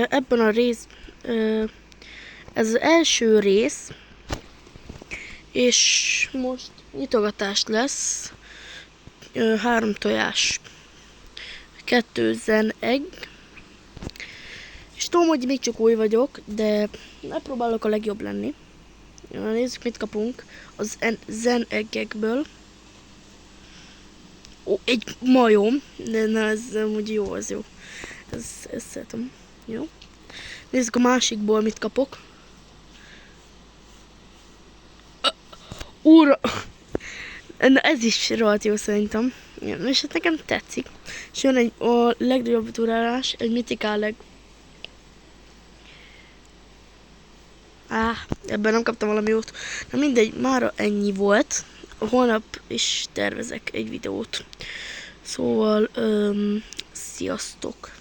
Ebben a ez az első rész, és most nyitogatás lesz. 3 tojás, 2 zen egg, és tudom, hogy még csak új vagyok, de megpróbálok a legjobb lenni. Nézzük, mit kapunk az zen eggekből. Ó, egy majom, de na, ez amúgy jó, az jó. Ezt szeretem. Jó. Nézzük a másikból, mit kapok. Úra! Na, ez is rohadt jó szerintem. Ja, és hát nekem tetszik. És jön a legnagyobb durálás, egy mitikáleg. Ebben nem kaptam valami jót. Na mindegy, mára ennyi volt. Holnap is tervezek egy videót. Szóval, sziasztok!